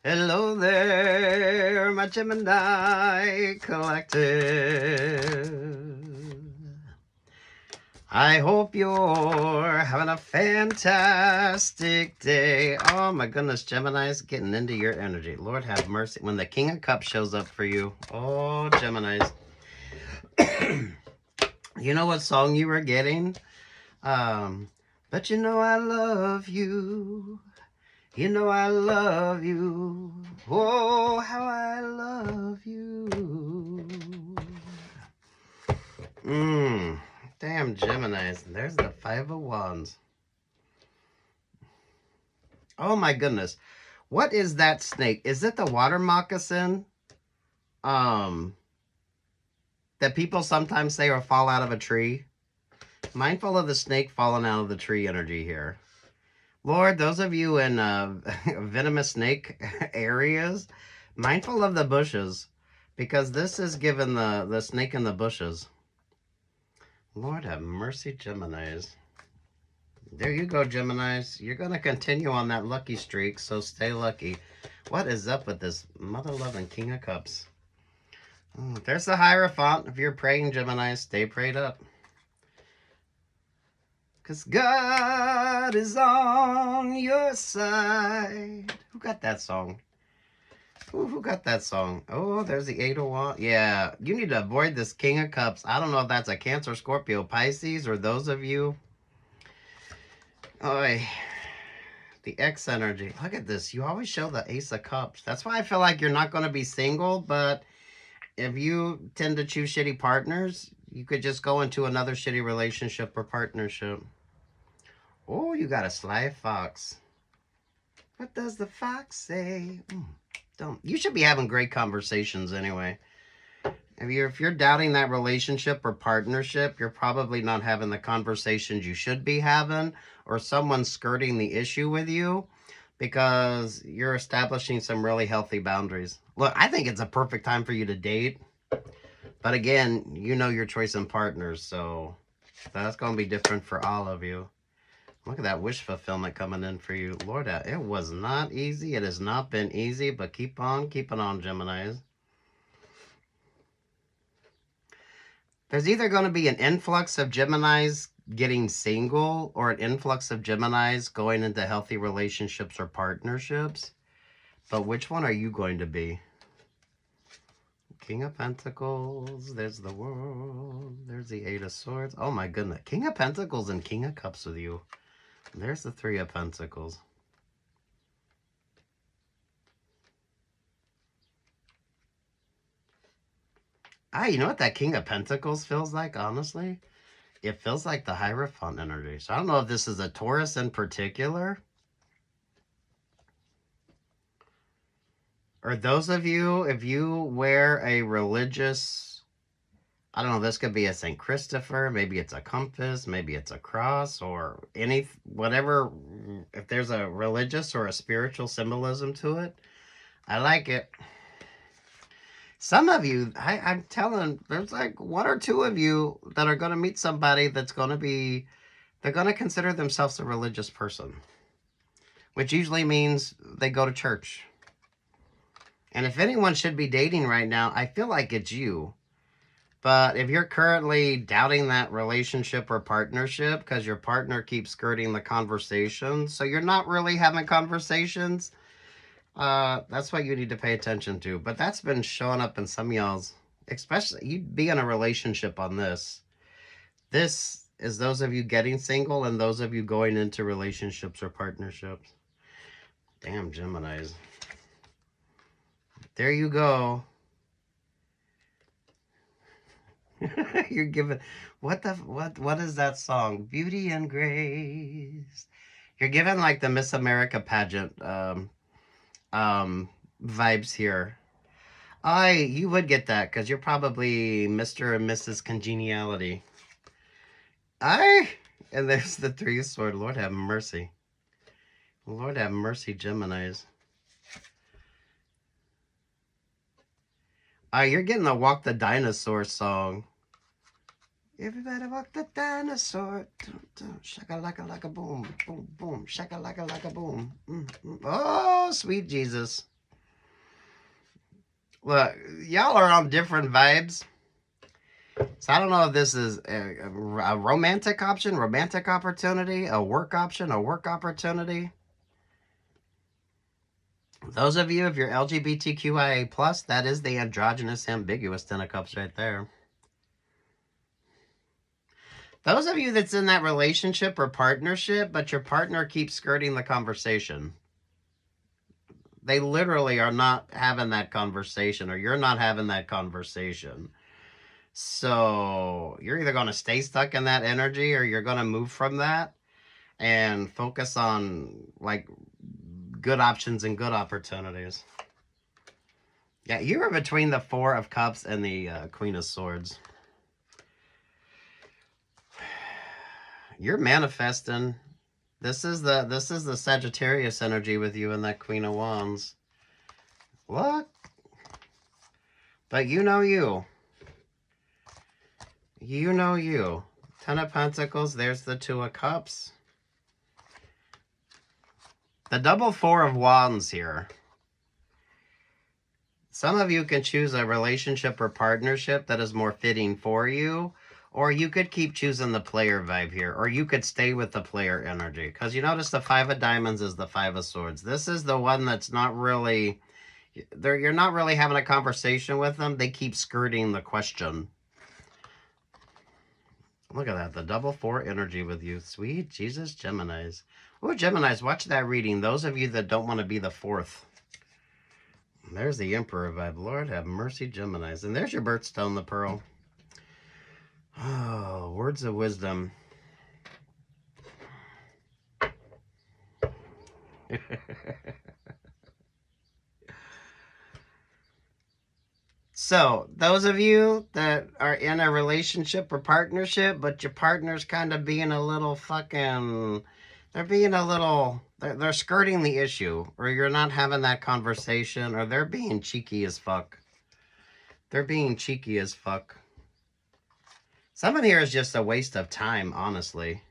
Hello there, my Gemini collective. I hope you're having a fantastic day. Oh my goodness, Gemini's getting into your energy. Lord have mercy. When the King of Cups shows up for you, oh, Gemini's. You know what song you were getting? But you know I love you. You know I love you. Oh, how I love you. Damn Geminis. There's the Five of Wands. Oh my goodness. What is that snake? Is it the water moccasin? That people sometimes say will fall out of a tree. Mindful of the snake falling out of the tree energy here. Lord, those of you in venomous snake areas, mindful of the bushes, because this is given the snake in the bushes. Lord have mercy, Geminis. There you go, Geminis. You're going to continue on that lucky streak, so stay lucky. What is up with this mother-loving King of Cups? There's the Hierophant. If you're praying, Geminis, stay prayed up. Because God is on your side. Who got that song? Who got that song? Oh, there's the 8 of Wands. Yeah, you need to avoid this King of Cups. I don't know if that's a Cancer, Scorpio, Pisces, or those of you. Oh, the X energy. Look at this. You always show the Ace of Cups. That's why I feel like you're not going to be single, but if you tend to choose shitty partners, you could just go into another shitty relationship or partnership. Oh, you got a sly fox. What does the fox say? Don't. You should be having great conversations anyway. If you're doubting that relationship or partnership, you're probably not having the conversations you should be having, or someone's skirting the issue with you because you're establishing some really healthy boundaries. Look, I think it's a perfect time for you to date. But again, you know your choice in partners, so that's going to be different for all of you. Look at that wish fulfillment coming in for you. Lord, it was not easy. It has not been easy, but keep on keeping on, Geminis. There's either going to be an influx of Geminis getting single or an influx of Geminis going into healthy relationships or partnerships. But which one are you going to be? King of Pentacles. There's the World. There's the Eight of Swords. Oh my goodness. King of Pentacles and King of Cups with you. There's the Three of Pentacles. You know what that King of Pentacles feels like, honestly? It feels like the Hierophant energy. So I don't know if this is a Taurus in particular. Or those of you, if you wear a religious, I don't know, this could be a St. Christopher, maybe it's a compass, maybe it's a cross, or whatever, if there's a religious or a spiritual symbolism to it, I like it. Some of you, I'm telling, there's like one or two of you that are going to meet somebody that's going to be, they're going to consider themselves a religious person, which usually means they go to church. And if anyone should be dating right now, I feel like it's you. But if you're currently doubting that relationship or partnership because your partner keeps skirting the conversation, so you're not really having conversations, that's what you need to pay attention to. But that's been showing up in some of y'all's, especially you'd be in a relationship on this. This is those of you getting single and those of you going into relationships or partnerships. Damn Geminis. There you go. You're giving what is that song? Beauty and Grace. You're giving like the Miss America pageant vibes here. You would get that because you're probably Mr. and Mrs. Congeniality. And there's the Three of Swords. Lord have mercy. Lord have mercy, Geminis. You're getting the Walk the Dinosaur song. Everybody walk the dinosaur. Shaka laka boom, boom, boom. Shaka laka boom. Oh, sweet Jesus. Look, y'all are on different vibes. So I don't know if this is a romantic option, romantic opportunity, a work option, a work opportunity. Those of you, if you're LGBTQIA+, that is the androgynous ambiguous Ten of Cups right there. Those of you that's in that relationship or partnership, but your partner keeps skirting the conversation. They literally are not having that conversation, or you're not having that conversation. So you're either going to stay stuck in that energy, or you're going to move from that and focus on like good options and good opportunities. Yeah, you were between the Four of Cups and the Queen of Swords. You're manifesting. This is the Sagittarius energy with you and that Queen of Wands. Look. But you know you. You know you. Ten of Pentacles, there's the Two of Cups. The double Four of Wands here. Some of you can choose a relationship or partnership that is more fitting for you, or you could keep choosing the player vibe here, or you could stay with the player energy. Because you notice the Five of Diamonds is the Five of Swords. This is the one that's not really, you're not really having a conversation with them. They keep skirting the question. Look at that, the double Four energy with you. Sweet Jesus, Geminis. Oh, Geminis, watch that reading. Those of you that don't want to be the fourth. There's the Emperor vibe. Lord have mercy, Geminis. And there's your birthstone, the Pearl. Oh, words of wisdom. So, those of you that are in a relationship or partnership, but your partner's kind of being a little fucking... They're being a little... They're skirting the issue, or you're not having that conversation, or they're being cheeky as fuck. They're being cheeky as fuck. Someone here is just a waste of time, honestly.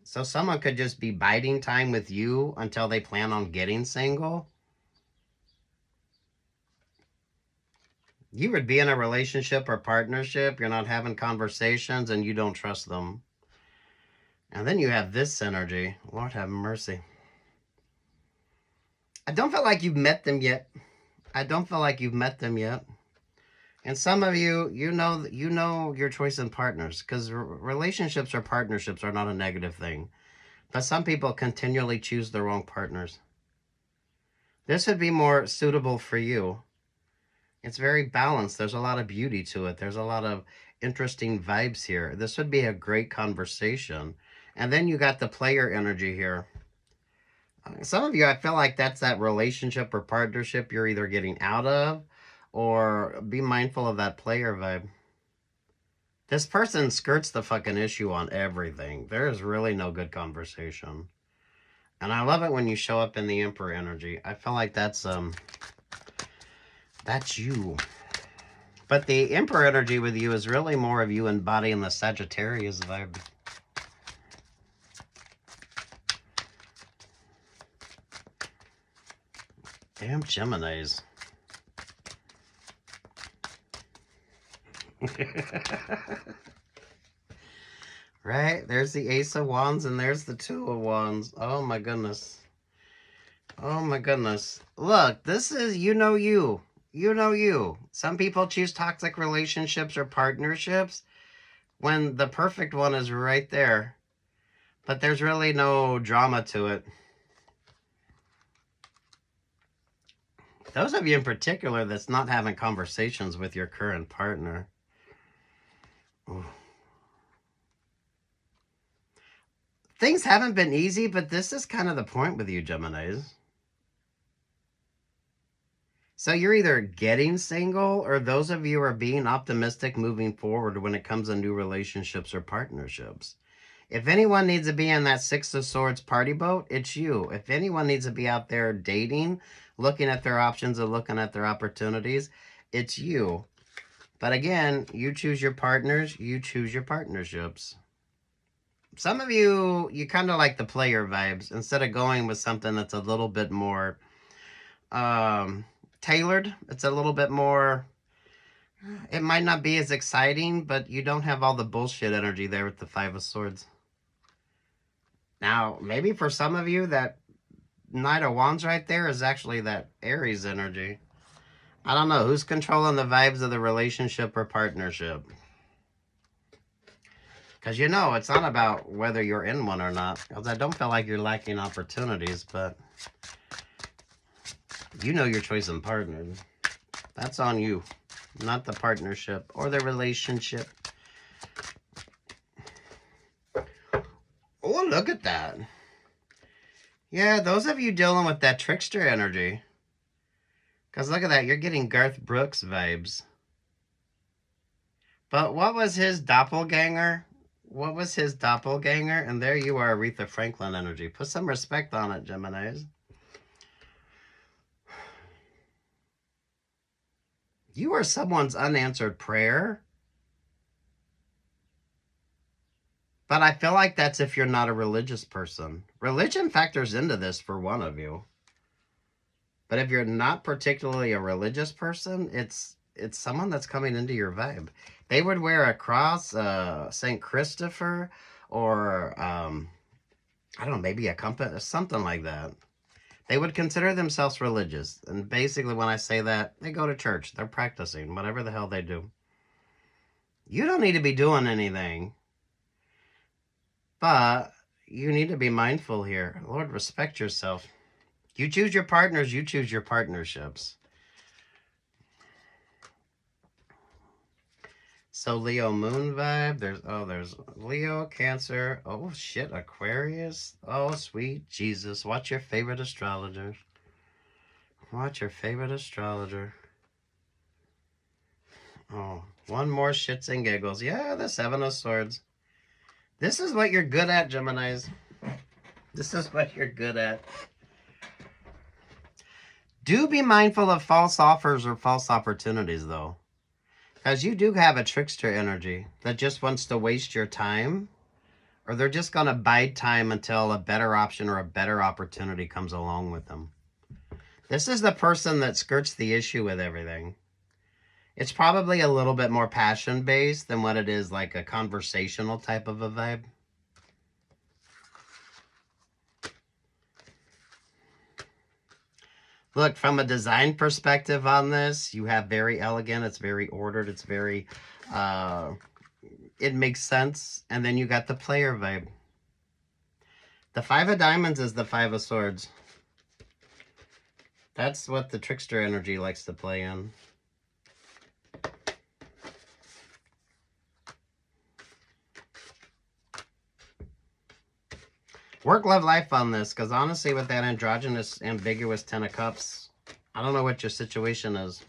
So someone could just be biding time with you until they plan on getting single. You would be in a relationship or partnership, you're not having conversations, and you don't trust them. And then you have this energy. Lord have mercy. I don't feel like you've met them yet. I don't feel like you've met them yet. And some of you, you know your choice in partners, because relationships or partnerships are not a negative thing. But some people continually choose the wrong partners. This would be more suitable for you. It's very balanced. There's a lot of beauty to it. There's a lot of interesting vibes here. This would be a great conversation. And then you got the player energy here. Some of you, I feel like that's that relationship or partnership you're either getting out of, or be mindful of that player vibe. This person skirts the fucking issue on everything. There is really no good conversation. And I love it when you show up in the Emperor energy. I feel like that's you. But the Emperor energy with you is really more of you embodying the Sagittarius vibe. Damn Geminis. Right? There's the Ace of Wands and there's the Two of Wands. Oh my goodness. Oh my goodness. Look, this is you know you. You know you. Some people choose toxic relationships or partnerships when the perfect one is right there. But there's really no drama to it. Those of you in particular that's not having conversations with your current partner. Ooh. Things haven't been easy, but this is kind of the point with you, Geminis. So you're either getting single, or those of you are being optimistic moving forward when it comes to new relationships or partnerships. If anyone needs to be in that Six of Swords party boat, it's you. If anyone needs to be out there dating, looking at their options and looking at their opportunities, it's you. But again, you choose your partners, you choose your partnerships. Some of you, you kind of like the player vibes instead of going with something that's a little bit more tailored. It's a little bit more, it might not be as exciting, but you don't have all the bullshit energy there with the Five of Swords. Now, maybe for some of you, that Knight of Wands right there is actually that Aries energy. I don't know. Who's controlling the vibes of the relationship or partnership? Because you know, it's not about whether you're in one or not. Because I don't feel like you're lacking opportunities, but you know your choice in partner. That's on you, not the partnership or the relationship. Oh, look at that. Yeah, those of you dealing with that trickster energy. Because look at that, you're getting Garth Brooks vibes. But what was his doppelganger? What was his doppelganger? And there you are, Aretha Franklin energy. Put some respect on it, Geminis. You are someone's unanswered prayer. But I feel like that's if you're not a religious person. Religion factors into this for one of you. But if you're not particularly a religious person, it's someone that's coming into your vibe. They would wear a cross, St. Christopher, or, I don't know, maybe a compass, something like that. They would consider themselves religious. And basically when I say that, they go to church. They're practicing, whatever the hell they do. You don't need to be doing anything. But you need to be mindful here. Lord, respect yourself. You choose your partners, you choose your partnerships. So Leo moon vibe. There's Leo, Cancer. Oh shit, Aquarius. Oh sweet Jesus. Watch your favorite astrologer. Watch your favorite astrologer. Oh, one more shits and giggles. Yeah, the Seven of Swords. This is what you're good at, Geminis. This is what you're good at. Do be mindful of false offers or false opportunities, though. Because you do have a trickster energy that just wants to waste your time. Or they're just going to bide time until a better option or a better opportunity comes along with them. This is the person that skirts the issue with everything. It's probably a little bit more passion-based than what it is like a conversational type of a vibe. Look, from a design perspective on this, you have very elegant, it's very ordered, it's very, it makes sense. And then you got the player vibe. The Five of Diamonds is the Five of Swords. That's what the trickster energy likes to play in. Work, love, life on this, because honestly, with that androgynous, ambiguous Ten of Cups, I don't know what your situation is.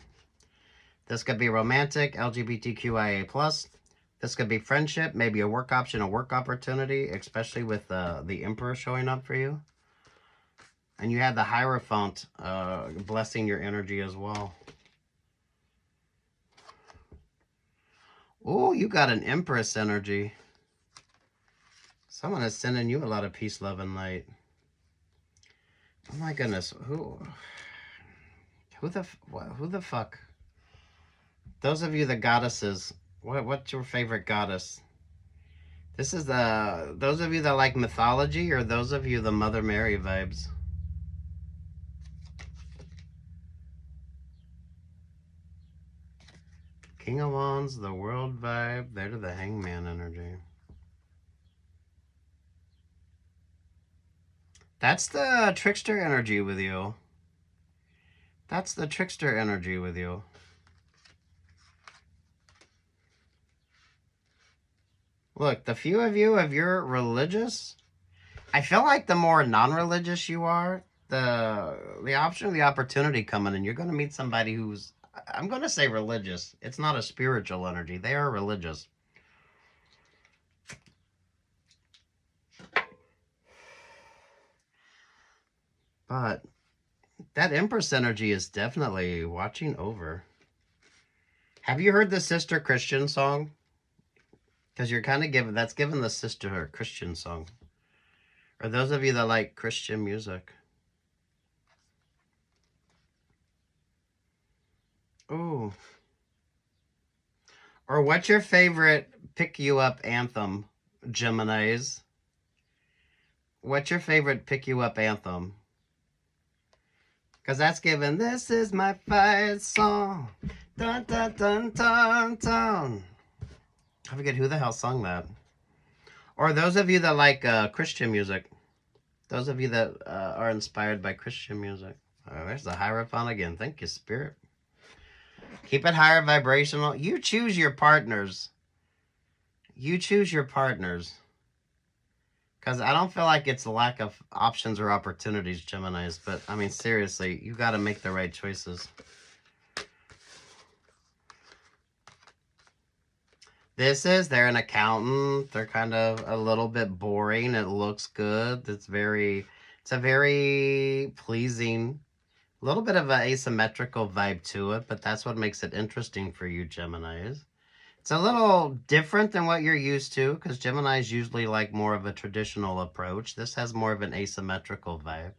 This could be romantic, LGBTQIA+. This could be friendship, maybe a work option, a work opportunity, especially with the Emperor showing up for you. And you have the Hierophant blessing your energy as well. Oh, you got an Empress energy. Someone is sending you a lot of peace, love, and light. Oh my goodness, who the fuck? Those of you the goddesses, what's your favorite goddess? This is those of you that like mythology, or those of you the Mother Mary vibes? King of Wands, the World vibe, there to the Hangman energy. That's the trickster energy with you. That's the trickster energy with you. Look, the few of you, if you're religious, I feel like the more non-religious you are, the option or the opportunity coming in, you're going to meet somebody who's, I'm going to say religious. It's not a spiritual energy. They are religious. But that Empress energy is definitely watching over. Have you heard the Sister Christian song? Because you're kind of that's giving the sister a Christian song. Or those of you that like Christian music. Ooh. Or what's your favorite pick you up anthem, Geminis? What's your favorite pick you up anthem? Because that's given, this is my fight song. Dun dun dun dun dun. I forget who the hell sung that. Or those of you that like Christian music. Those of you that are inspired by Christian music. There's the Hierophant again. Thank you, Spirit. Keep it higher vibrational. You choose your partners. You choose your partners. Because I don't feel like it's a lack of options or opportunities, Geminis. But, I mean, seriously, you got to make the right choices. They're an accountant. They're kind of a little bit boring. It looks good. It's a very pleasing, a little bit of an asymmetrical vibe to it, but that's what makes it interesting for you, Geminis. It's a little different than what you're used to, because Geminis usually like more of a traditional approach. This has more of an asymmetrical vibe.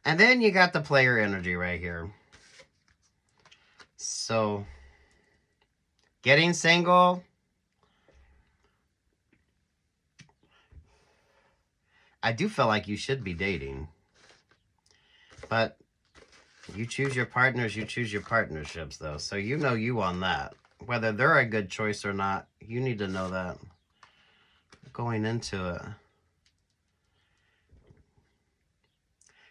And then you got the player energy right here. So, getting single. I do feel like you should be dating. But you choose your partners, you choose your partnerships, though. So you know you on that. Whether they're a good choice or not, you need to know that going into it.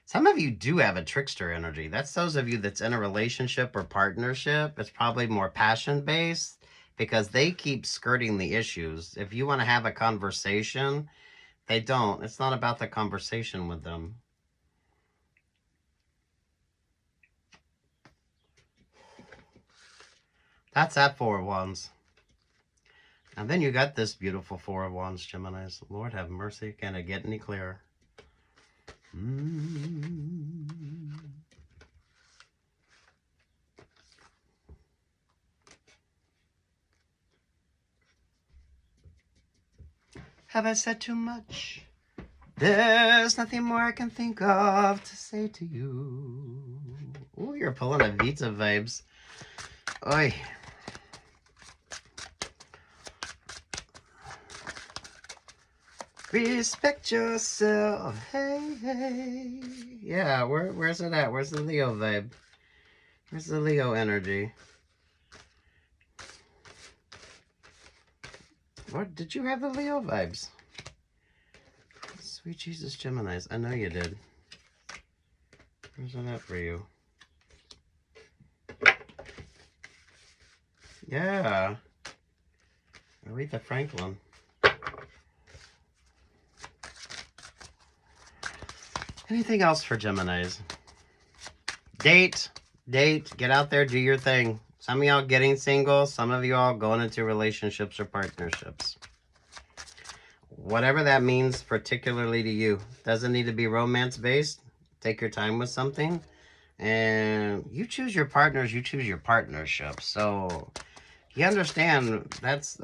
Some of you do have a trickster energy. That's those of you that's in a relationship or partnership. It's probably more passion-based because they keep skirting the issues. If you want to have a conversation, they don't. It's not about the conversation with them. That's that Four of Wands. And then you got this beautiful Four of Wands, Geminis. Lord have mercy. Can it get any clearer? Have I said too much? There's nothing more I can think of to say to you. Ooh, you're pulling a Vita vibes. Oi. Respect yourself. Hey, hey. Yeah, where's it at? Where's the Leo vibe? Where's the Leo energy? What? Did you have the Leo vibes? Sweet Jesus, Geminis. I know you did. Where's it at for you? Yeah. Aretha Franklin. Anything else for Geminis? Date, get out there, do your thing. Some of y'all getting single, some of y'all going into relationships or partnerships. Whatever that means particularly to you. Doesn't need to be romance-based. Take your time with something. And you choose your partners, you choose your partnerships. So you understand that's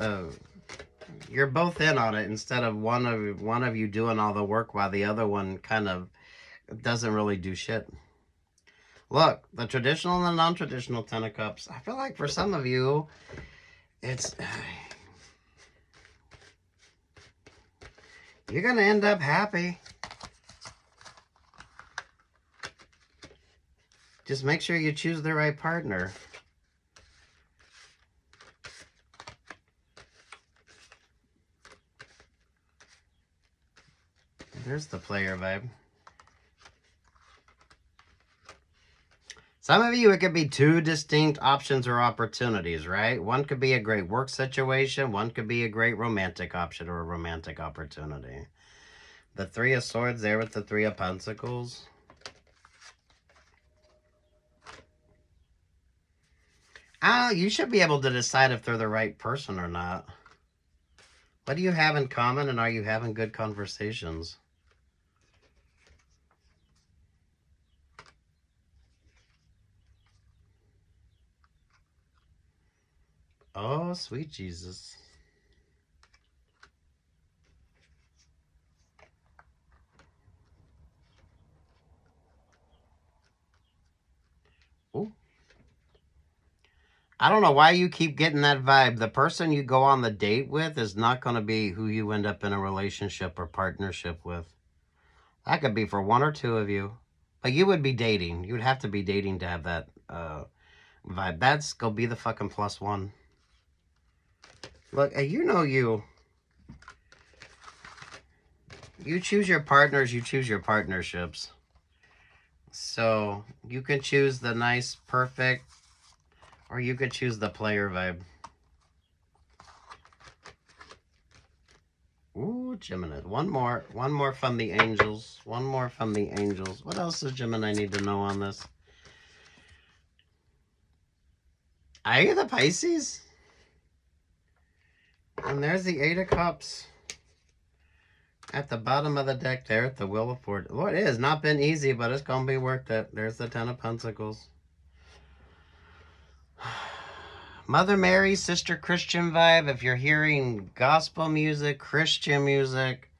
you're both in on it instead of one of you doing all the work while the other one kind of doesn't really do shit. Look, the traditional and the non-traditional Ten of Cups. I feel like for some of you, it's you're gonna end up happy. Just make sure you choose the right partner. There's the player vibe. Some of you, it could be two distinct options or opportunities, right? One could be a great work situation. One could be a great romantic option or a romantic opportunity. The Three of Swords there with the Three of Pentacles. You should be able to decide if they're the right person or not. What do you have in common, and are you having good conversations? Oh, sweet Jesus. Ooh. I don't know why you keep getting that vibe. The person you go on the date with is not going to be who you end up in a relationship or partnership with. That could be for one or two of you. But you would be dating. You would have to be dating to have that vibe. That's go be the fucking plus one. Look, you know you. You choose your partners, you choose your partnerships. So you can choose the nice, perfect, or you could choose the player vibe. Ooh, Gemini. One more from the angels. One more from the angels. What else does Gemini need to know on this? I hear the Pisces. And there's the Eight of Cups. At the bottom of the deck there at the Wheel of Fortune. Lord, it has not been easy, but it's going to be worth it. There's the Ten of Pentacles. Mother Mary, Sister Christian vibe. If you're hearing gospel music, Christian music,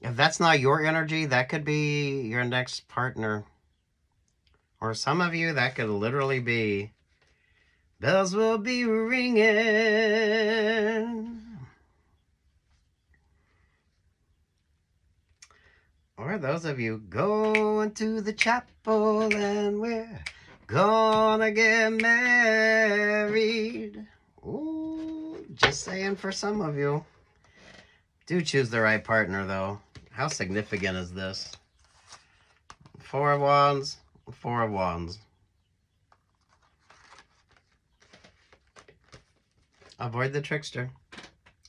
if that's not your energy, that could be your next partner. Or some of you, that could literally be bells will be ringing. Or those of you going to the chapel and we're gonna get married. Ooh, just saying for some of you. Do choose the right partner, though. How significant is this? Four of Wands, Four of Wands. Avoid the trickster.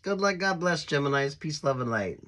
Good luck, God bless, Geminis. Peace, love, and light.